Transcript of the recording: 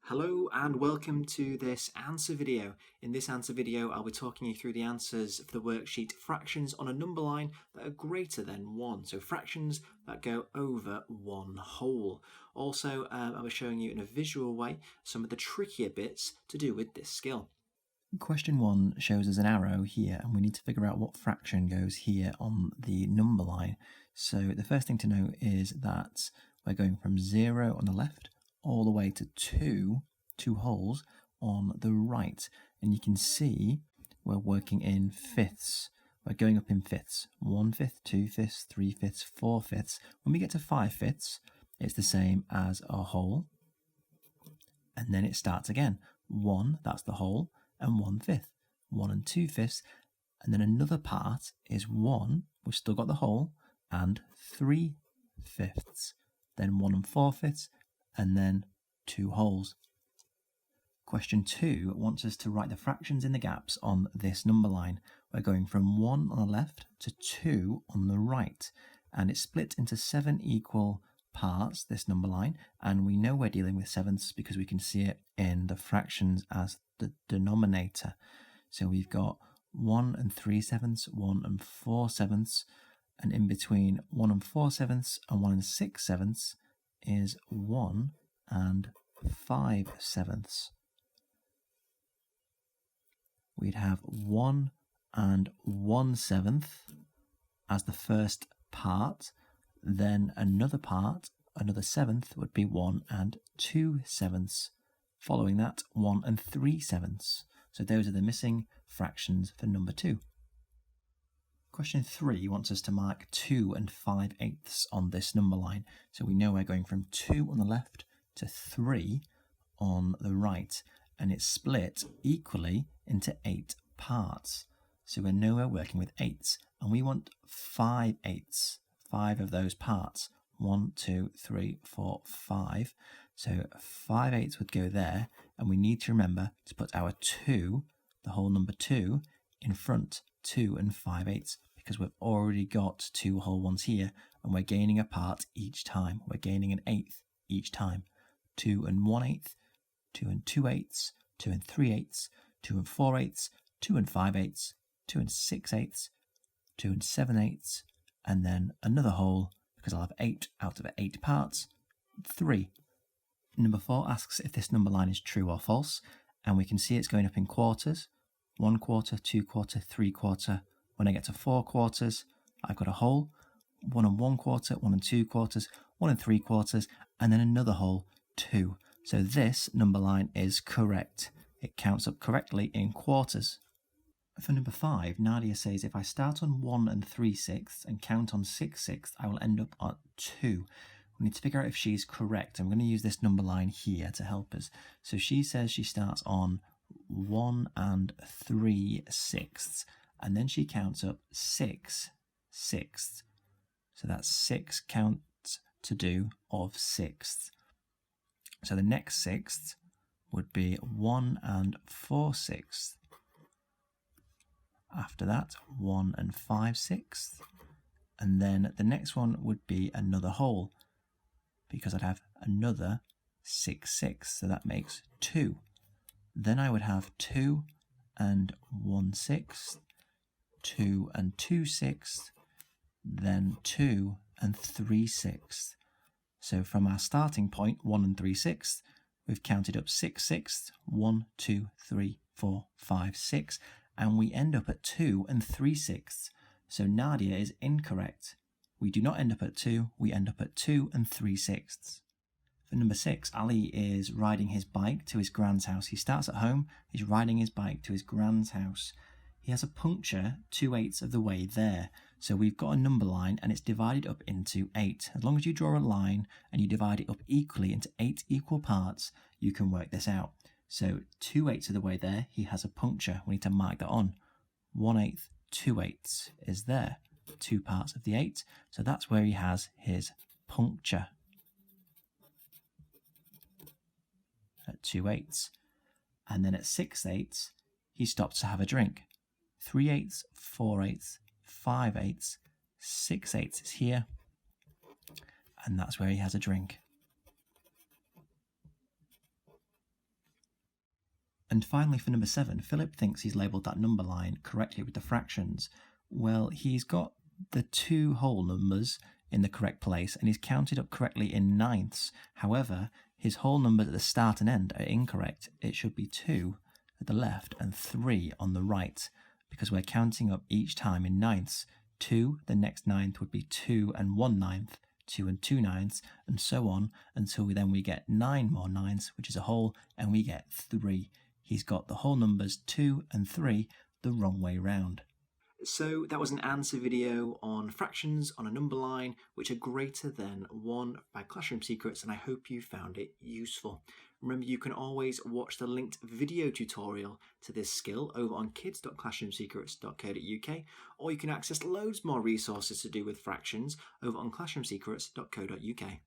Hello and welcome to this answer video. In this answer video, I'll be talking you through the answers for the worksheet fractions on a number line that are greater than 1. So fractions that go over one whole. Also, I'll be showing you in a visual way some of the trickier bits to do with this skill. Question 1 shows us an arrow here, and we need to figure out what fraction goes here on the number line. So the first thing to know is that we're going from 0 on the left all the way to two wholes on the right, and you can see we're working in fifths. We're going up in fifths: 1/5, 2/5, 3/5, 4/5. When we get to 5/5, it's the same as a whole, and then it starts again. 1, that's the whole, and 1/5, 1 and 2/5, and then another part is 1. We've still got the whole and 3/5, then 1 and 4/5, and then 2 wholes. Question 2 wants us to write the fractions in the gaps on this number line. We're going from 1 on the left to 2 on the right, and it's split into 7 equal parts, this number line, and we know we're dealing with sevenths because we can see it in the fractions as the denominator. So we've got 1 and 3/7, 1 and 4/7, and in between 1 and 4/7 and 1 and 6/7 is 1 and 5/7. We'd have 1 and 1/7 as the first part, then another part, another seventh, would be 1 and 2/7. Following that, 1 and 3/7. So those are the missing fractions for number 2. Question 3 wants us to mark 2 and 5/8 on this number line. So we know we're going from 2 on the left to 3 on the right, and it's split equally into 8 parts. So we know we're working with 8s, and we want 5/8, 5 of those parts. 1, 2, 3, 4, 5. So 5/8 would go there, and we need to remember to put our 2, the whole number 2, in front, 2 and 5/8, because we've already got 2 whole ones here, and we're gaining a part each time. We're gaining an 1/8 each time. 2 and 1/8, 2 and 2/8, 2 and 3/8, 2 and 4/8, 2 and 5/8, 2 and 6/8, 2 and 7/8, and then another whole, because I'll have 8 out of 8 parts, 3. Number 4 asks if this number line is true or false, and we can see it's going up in quarters: 1/4, 2/4, 3/4. When I get to 4/4, I've got a whole, 1 and 1/4, 1 and 2/4, 1 and 3/4, and then another whole, 2. So this number line is correct. It counts up correctly in quarters. For number 5, Nadia says if I start on 1 and 3/6 and count on 6/6, I will end up at 2. We need to figure out if she's correct. I'm going to use this number line here to help us. So she says she starts on 1 and 3/6, and then she counts up 6/6. So that's 6 counts to do of sixths. So the next sixth would be 1 and 4/6. After that, 1 and 5/6. And then the next one would be another whole, because I'd have another 6/6. So that makes 2. Then I would have 2 and 1/6, 2 and 2/6, then 2 and 3/6. So from our starting point, 1 and 3/6, we've counted up 6/6, 1, 2, 3, 4, 5, 6, and we end up at 2 and 3/6. So Nadia is incorrect. We do not end up at 2, we end up at 2 and 3/6. For number 6, Ali is riding his bike to his grand's house. He starts at home, he's riding his bike to his grand's house. He has a puncture 2/8 of the way there. So we've got a number line and it's divided up into 8. As long as you draw a line and you divide it up equally into 8 equal parts, you can work this out. So 2/8 of the way there, he has a puncture. We need to mark that on. 1/8, 2/8 is there. 2 parts of the 8. So that's where he has his puncture. At 2/8. And then at 6/8, he stops to have a drink. 3/8, 4/8, 5/8, 6/8 is here, and that's where he has a drink. And finally, for number 7, Philip thinks he's labelled that number line correctly with the fractions. Well, he's got the 2 whole numbers in the correct place, and he's counted up correctly in ninths. However, his whole numbers at the start and end are incorrect. It should be 2 at the left and 3 on the right, because we're counting up each time in ninths. 2, the next ninth would be 2 and 1 ninth, 2 and 2 ninths, and so on, until we get 9 more ninths, which is a whole, and we get 3. He's got the whole numbers 2 and 3 the wrong way round. So that was an answer video on fractions on a number line which are greater than 1 by Classroom Secrets, and I hope you found it useful. Remember, you can always watch the linked video tutorial to this skill over on kids.classroomsecrets.co.uk, or you can access loads more resources to do with fractions over on classroomsecrets.co.uk.